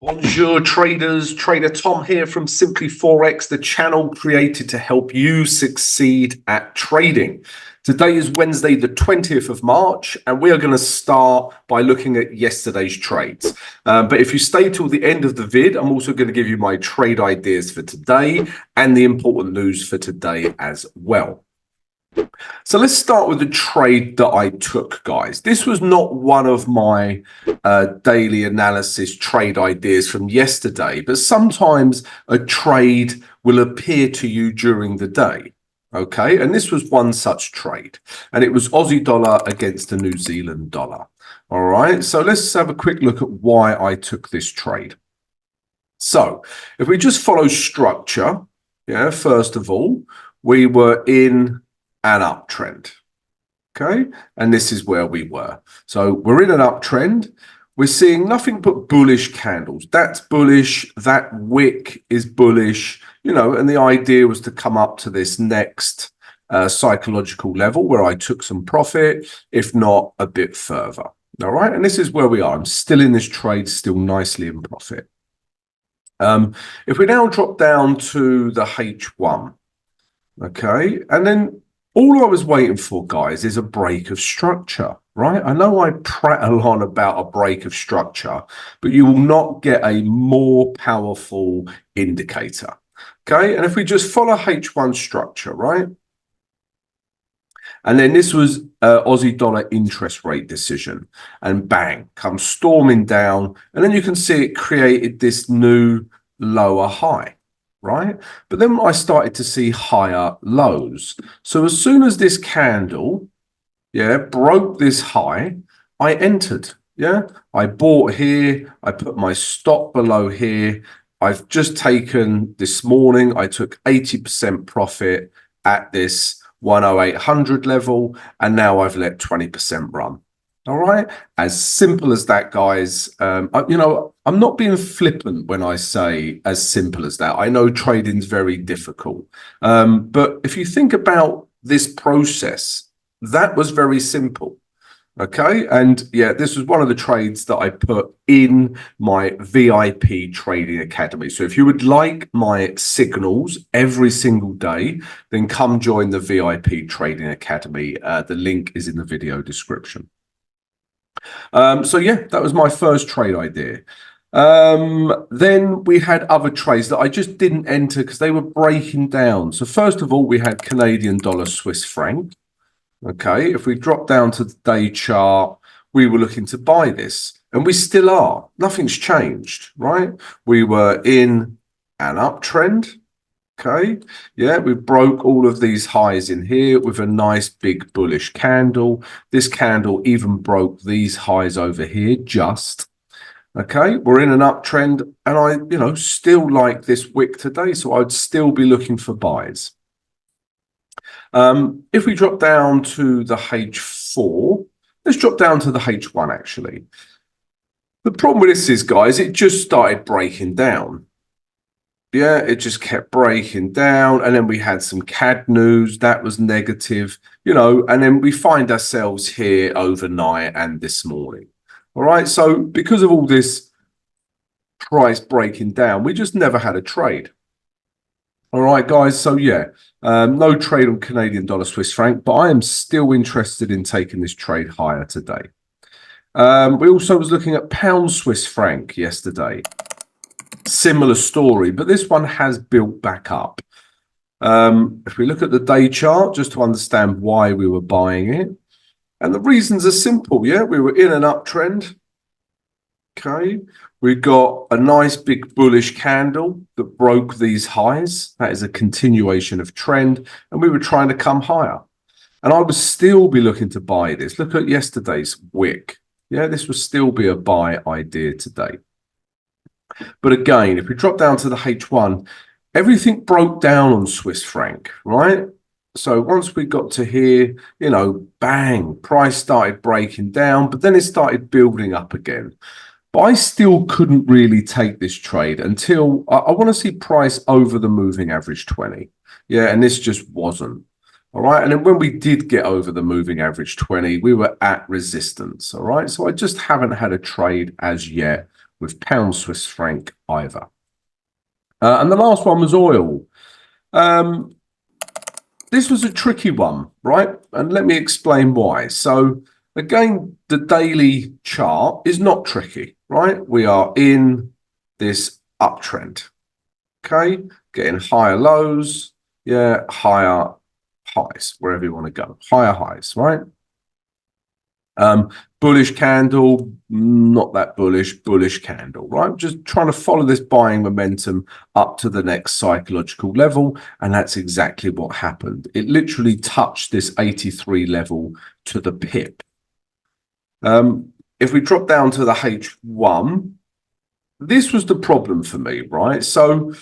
Bonjour traders, Trader Tom here from Simply Forex, the channel created to help you succeed at trading. Today is Wednesday, the 20th of March, and we are going to start by looking at yesterday's trades. But if you stay till the end of the vid, I'm also going to give you my trade ideas for today and the important news for today as well. So let's start with the trade that I took, guys. This was not one of my daily analysis trade ideas from yesterday, but sometimes a trade will appear to you during the day. Okay, and this was one such trade, and it was Aussie dollar against the New Zealand dollar. All right, so let's have a quick look at why I took this trade. So if we just follow structure, first of all, we were in an uptrend. Okay, and this is where we were. So we're in an uptrend. We're seeing nothing but bullish candles. That's bullish. That wick is bullish, and the idea was to come up to this next psychological level where I took some profit, if not a bit further. All right, and this is where we are. I'm still in this trade, still nicely in profit. If we now drop down to the H1, okay, and then all I was waiting for, guys, is a break of structure, right? I know I prattle on about a break of structure, but you will not get a more powerful indicator, okay? And if we just follow H1 structure, right? And then this was Aussie dollar interest rate decision, and bang, comes storming down. And then you can see it created this new lower high. Right? But then I started to see higher lows. So as soon as this candle, broke this high, I entered. I bought here. I put my stop below here. I've just taken this morning, I took 80% profit at this 10800 level, and now I've let 20% run. All right, as simple as that, guys. I'm not being flippant when I say as simple as that. I know trading's very difficult, but if you think about this process, that was very simple. Okay, and this was one of the trades that I put in my VIP Trading Academy. So if you would like my signals every single day, then come join the VIP Trading Academy. The link is in the video description. That was my first trade idea. Then we had other trades that I just didn't enter because they were breaking down. So first of all, we had Canadian dollar, Swiss franc. Okay, if we drop down to the day chart, we were looking to buy this, and we still are. Nothing's changed, right? We were in an uptrend. Okay, we broke all of these highs in here with a nice big bullish candle. This candle even broke these highs over here just. Okay, we're in an uptrend, and I, still like this wick today, so I'd still be looking for buys. If we drop down to the H4, let's drop down to the H1 actually. The problem with this is, guys, it just started breaking down. It just kept breaking down, and then we had some CAD news that was negative, and then we find ourselves here overnight and this morning. All right, so because of all this price breaking down, we just never had a trade. All right, guys, so no trade on Canadian dollar, Swiss franc, but I am still interested in taking this trade higher today. We also was looking at pound Swiss franc yesterday. Similar story, but this one has built back up. If we look at the day chart, just to understand why we were buying it, and the reasons are simple. We were in an uptrend. Okay, we got a nice big bullish candle that broke these highs. That is a continuation of trend, and we were trying to come higher, and I would still be looking to buy this. Look at yesterday's wick. This would still be a buy idea today. But again, if we drop down to the H1, everything broke down on Swiss franc, right? So once we got to here, bang, price started breaking down, but then it started building up again. But I still couldn't really take this trade until I want to see price over the moving average 20. And this just wasn't. All right. And then when we did get over the moving average 20, we were at resistance. All right. So I just haven't had a trade as yet with pound Swiss franc either. And the last one was oil. This was a tricky one, right? And let me explain why. So again, the daily chart is not tricky, right? We are in this uptrend, okay? Getting higher lows, yeah, higher highs, wherever you want to go, higher highs, right? Bullish candle, not that bullish candle, right? Just trying to follow this buying momentum up to the next psychological level. And that's exactly what happened. It literally touched this 83 level to the pip. If we drop down to the H1, this was the problem for me, right? So,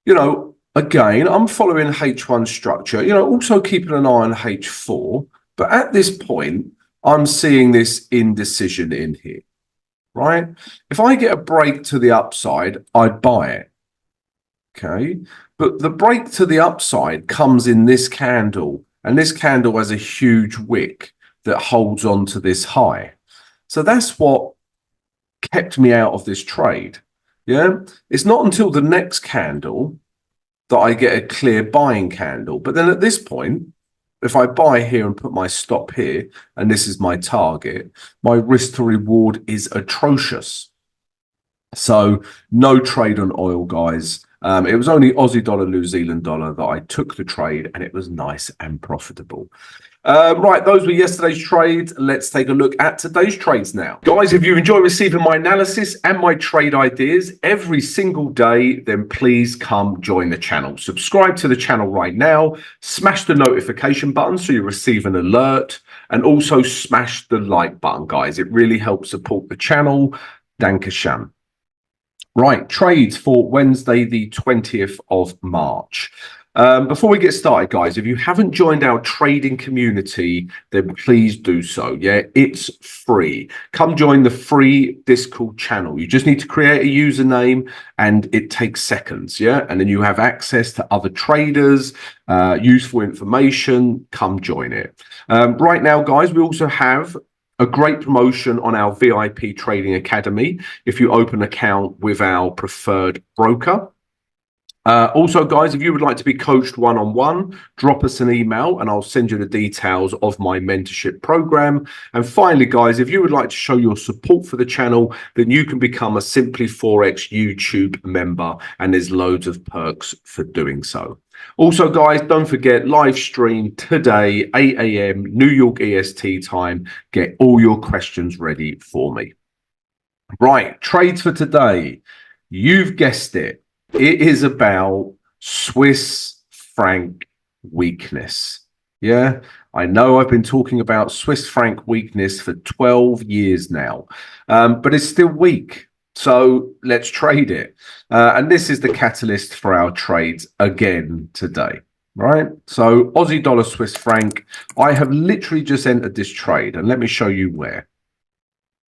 you know, again, I'm following H1 structure, you know, also keeping an eye on H4. But at this point, I'm seeing this indecision in here, right? If I get a break to the upside, I'd buy it, okay? But the break to the upside comes in this candle, and this candle has a huge wick that holds on to this high. So that's what kept me out of this trade, yeah? It's not until the next candle that I get a clear buying candle. But then at this point, if I buy here and put my stop here, and this is my target, my risk to reward is atrocious. So no trade on oil, guys. It was only Aussie dollar, New Zealand dollar that I took the trade, and it was nice and profitable. Right, those were yesterday's trades. Let's take a look at today's trades now. Guys, if you enjoy receiving my analysis and my trade ideas every single day, then please come join the channel. Subscribe to the channel right now. Smash the notification button so you receive an alert. And also smash the like button, guys. It really helps support the channel. Dankeschön. Right, trades for Wednesday, the 20th of March. Before we get started, guys, if you haven't joined our trading community, then please do so. Yeah, it's free. Come join the free Discord channel. You just need to create a username and it takes seconds. Yeah, and then you have access to other traders, useful information. Come join it. Right now, guys, we also have a great promotion on our VIP Trading Academy if you open an account with our preferred broker. Also, guys, if you would like to be coached one-on-one, drop us an email and I'll send you the details of my mentorship program. And finally, guys, if you would like to show your support for the channel, then you can become a Simply Forex YouTube member, and there's loads of perks for doing so. Also, guys, don't forget, live stream today, 8 a.m. New York EST time. Get all your questions ready for me. Right, trades for today. You've guessed it. It is about Swiss franc weakness. Yeah, I know I've been talking about Swiss franc weakness for 12 years now, but it's still weak. So let's trade it. And this is the catalyst for our trades again today. Right. So Aussie dollar, Swiss franc. I have literally just entered this trade, and let me show you where.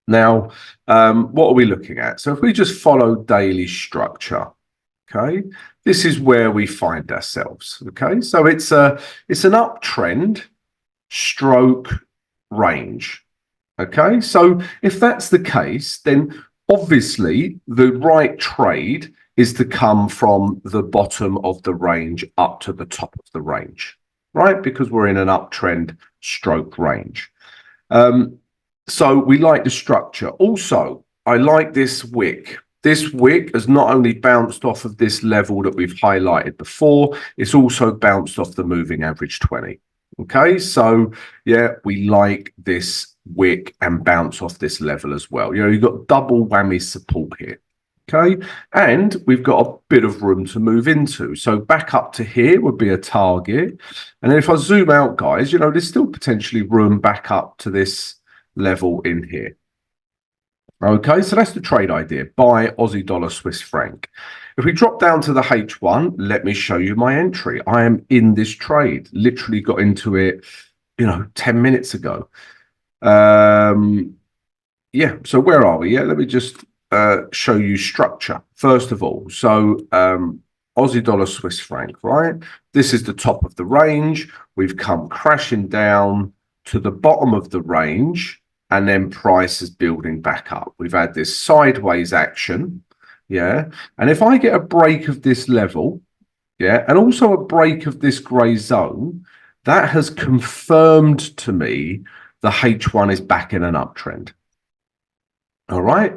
Now, what are we looking at? So if we just follow daily structure. Okay, this is where we find ourselves. Okay, so it's an uptrend stroke range. Okay, so if that's the case, then obviously the right trade is to come from the bottom of the range up to the top of the range, right? Because we're in an uptrend stroke range. So we like the structure. Also, I like this wick. This wick has not only bounced off of this level that we've highlighted before, it's also bounced off the moving average 20. Okay, so yeah, we like this wick and bounce off this level as well. You know, you've got double whammy support here. Okay, and we've got a bit of room to move into. So back up to here would be a target. And then if I zoom out, guys, you know, there's still potentially room back up to this level in here. Okay, so that's the trade idea. Buy Aussie dollar, Swiss franc. If we drop down to the H1, let me show you my entry. I am in this trade. Literally got into it, you know, 10 minutes ago. Yeah, so where are we? Yeah, let me just show you structure. First of all, so Aussie dollar, Swiss franc, right? This is the top of the range. We've come crashing down to the bottom of the range. and then price is building back up. We've had this sideways action, yeah. And if I get a break of this level, yeah, and also a break of this grey zone, that has confirmed to me the H1 is back in an uptrend. All right.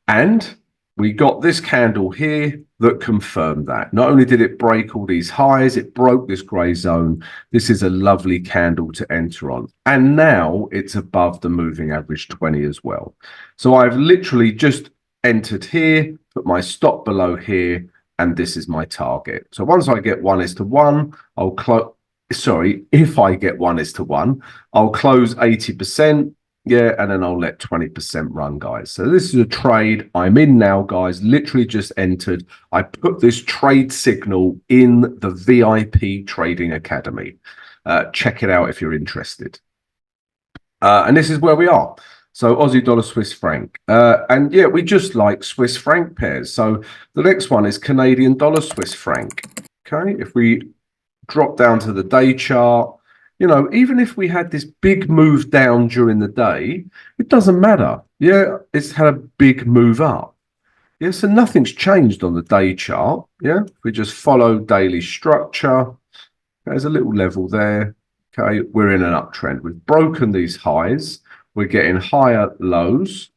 And we got this candle here that confirmed that. Not only did it break all these highs, it broke this grey zone. This is a lovely candle to enter on. And now it's above the moving average 20 as well. So I've literally just entered here, put my stop below here, and this is my target. So once I get 1:1, I'll close. Sorry, if I get 1:1, I'll close 80%. Yeah, and then I'll let 20% run, guys. So this is a trade I'm in now, guys. Literally just entered. I put this trade signal in the VIP Trading Academy. Check it out if you're interested. And this is where we are. So Aussie dollar, Swiss franc. And yeah, we just like Swiss franc pairs. So the next one is Canadian dollar, Swiss franc. Okay, if we drop down to the day chart, you know, even if we had this big move down during the day, it doesn't matter. Yeah, it's had a big move up. Yeah, so nothing's changed on the day chart. Yeah, we just follow daily structure. There's a little level there. Okay, we're in an uptrend. We've broken these highs. We're getting higher lows.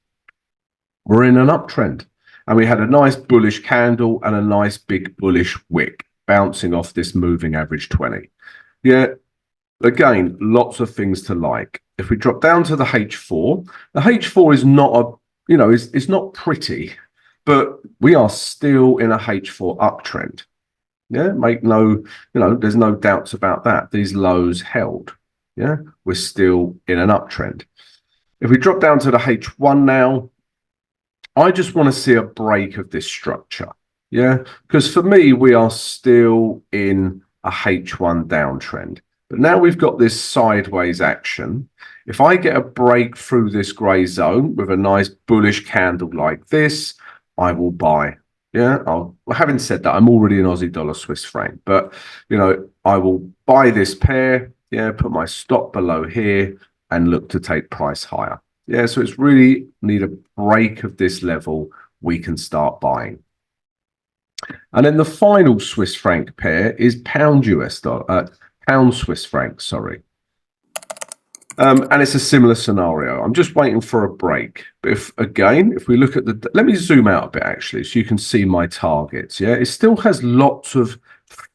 We're in an uptrend. And we had a nice bullish candle and a nice big bullish wick bouncing off this moving average 20. Yeah, again, lots of things to like. If we drop down to the H4, the H4 is not a, you know, it's not pretty, but we are still in a H4 uptrend. Yeah, make no, you know, there's no doubts about that. These lows held. Yeah, we're still in an uptrend. If we drop down to the H1 now, I just want to see a break of this structure. Yeah, because for me, we are still in a H1 downtrend. But now we've got this sideways action. If I get a break through this grey zone with a nice bullish candle like this, I will buy. Yeah, having said that, I'm already in Aussie dollar, Swiss franc. But, you know, I will buy this pair. Yeah, put my stop below here and look to take price higher. Yeah, so it's really need a break of this level. We can start buying. And then the final Swiss franc pair is pound US dollar. Pound Swiss franc, sorry. And it's a similar scenario. I'm just waiting for a break. But if we look at the, let me zoom out a bit actually, so you can see my targets. Yeah, it still has lots of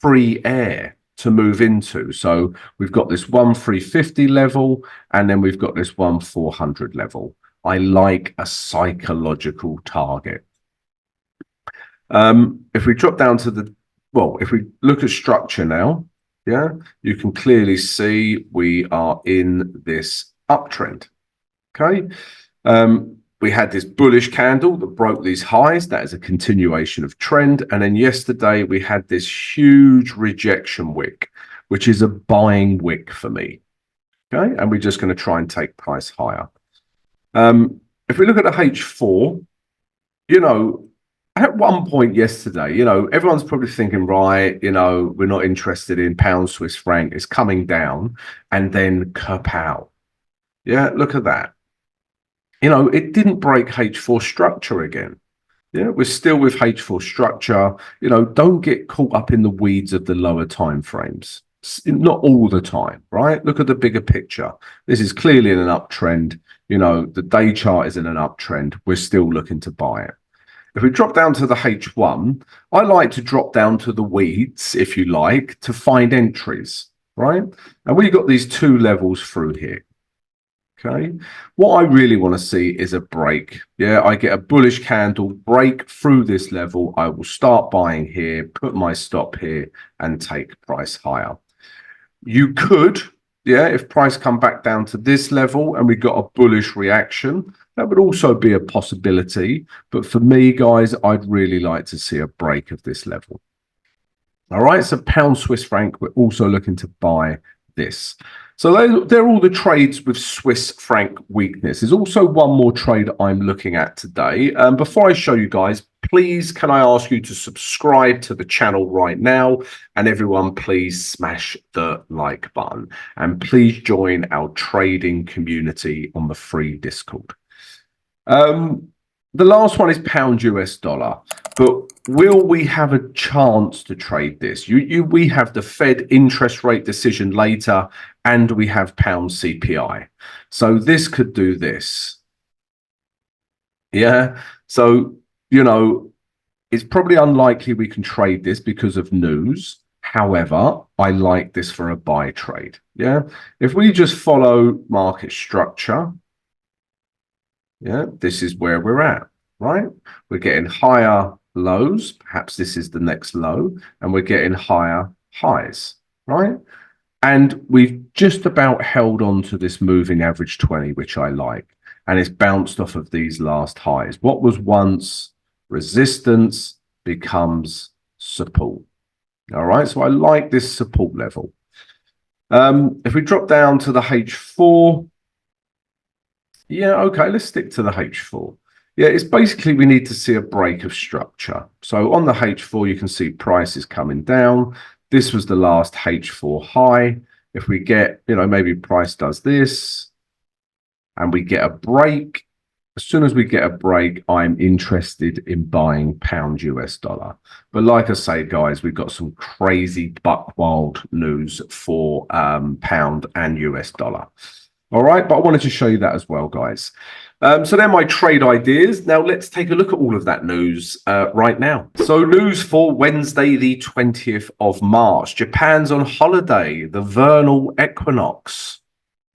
free air to move into. So we've got this 1,350 level, and then we've got this 1,400 level. I like a psychological target. If we drop down to the, well, if we look at structure now, yeah, you can clearly see we are in this uptrend. Okay. We had this bullish candle that broke these highs. That is a continuation of trend. And then yesterday we had this huge rejection wick, which is a buying wick for me. Okay. And we're just going to try and take price higher. If we look at the H4, you know, at one point yesterday, you know, everyone's probably thinking, right, you know, we're not interested in pound Swiss franc. It's coming down, and then kapow. Yeah, look at that. You know, it didn't break H4 structure again. Yeah, we're still with H4 structure. You know, don't get caught up in the weeds of the lower time frames. Not all the time, right? Look at the bigger picture. This is clearly in an uptrend. You know, the day chart is in an uptrend. We're still looking to buy it. If we drop down to the H1, I like to drop down to the weeds, if you like, to find entries, right? And we've got these two levels through here. Okay. What I really want to see is a break. Yeah, I get a bullish candle, break through this level. I will start buying here, put my stop here, and take price higher. You could, yeah, if price come back down to this level and we got a bullish reaction, that would also be a possibility. But for me, guys, I'd really like to see a break of this level. All right, so pound Swiss franc, we're also looking to buy this. So they're all the trades with Swiss franc weakness. There's also one more trade I'm looking at today. Before I show you guys, please can I ask you to subscribe to the channel right now, and everyone please smash the like button, and please join our trading community on the free Discord. The last one is pound US dollar, but will we have a chance to trade this? We have the Fed interest rate decision later, and we have pound CPI. So this could do this. Yeah. So, you know, it's probably unlikely we can trade this because of news. However, I like this for a buy trade. Yeah. If we just follow market structure, yeah, this is where we're at, right? We're getting higher lows. Perhaps this is the next low, and we're getting higher highs, right? And we've just about held on to this moving average 20, which I like. And it's bounced off of these last highs. What was once resistance becomes support. All right, so I like this support level. If we drop down to the H4, yeah, okay, let's stick to the H4. Yeah, it's basically we need to see a break of structure. So on the H4, you can see prices coming down. This was the last H4 high. If we get, you know, maybe price does this and we get a break, as soon as we get a break, I'm interested in buying pound US dollar. But like I say, guys, we've got some crazy buck wild news for pound and US dollar. All right, but I wanted to show you that as well, guys. So they're my trade ideas. Now let's take a look at all of that news right now. So news for Wednesday, the 20th of March. Japan's on holiday, the vernal equinox.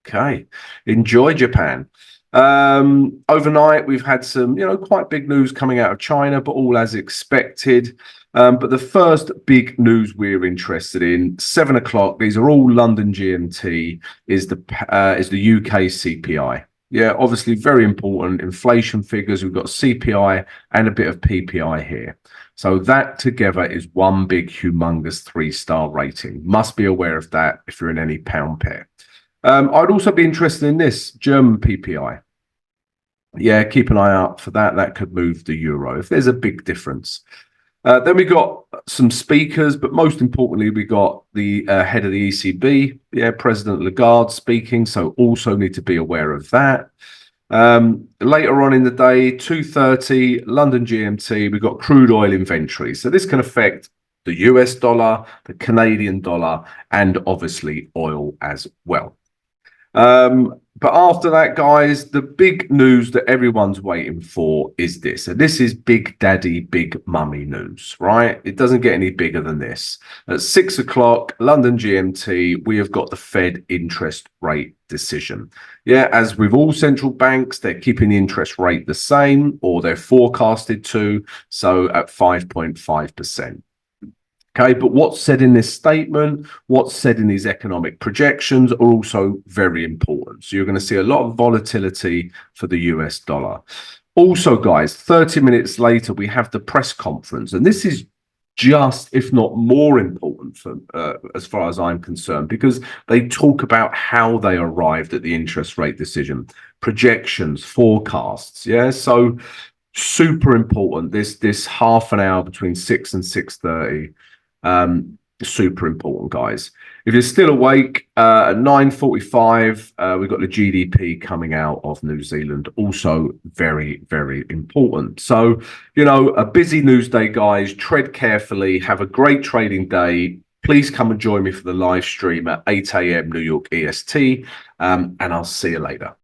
Okay, enjoy Japan. Overnight, we've had some, you know, quite big news coming out of China, but all as expected. But the first big news we're interested in, 7 o'clock, these are all London GMT, is the UK CPI. Yeah, obviously very important. Inflation figures, we've got CPI and a bit of PPI here. So that together is one big humongous 3-star rating. Must be aware of that if you're in any pound pair. I'd also be interested in this German PPI. Yeah, keep an eye out for that. That could move the euro if there's a big difference. Then we got some speakers, but most importantly, we got the head of the ECB, yeah, President Lagarde speaking. So also need to be aware of that. Later on in the day, 2:30 London GMT, we've got crude oil inventory. So this can affect the US dollar, the Canadian dollar, and obviously oil as well. But after that, guys, the big news that everyone's waiting for is this. And this is big daddy, big mummy news, right? It doesn't get any bigger than this. At 6 o'clock, London GMT, we have got the Fed interest rate decision. Yeah, as with all central banks, they're keeping the interest rate the same, or they're forecasted to, so at 5.5%. Okay, but what's said in this statement, what's said in these economic projections are also very important. So you're going to see a lot of volatility for the US dollar. Also, guys, 30 minutes later, we have the press conference. And this is just, if not more important for, as far as I'm concerned, because they talk about how they arrived at the interest rate decision, projections, forecasts. Yeah, so super important. This half an hour between 6 and 6:30. Super important, guys. If you're still awake, at 9:45, we've got the GDP coming out of New Zealand. Also very, very important. So, you know, a busy news day, guys. Tread carefully. Have a great trading day. Please come and join me for the live stream at 8 a.m. New York EST. And I'll see you later.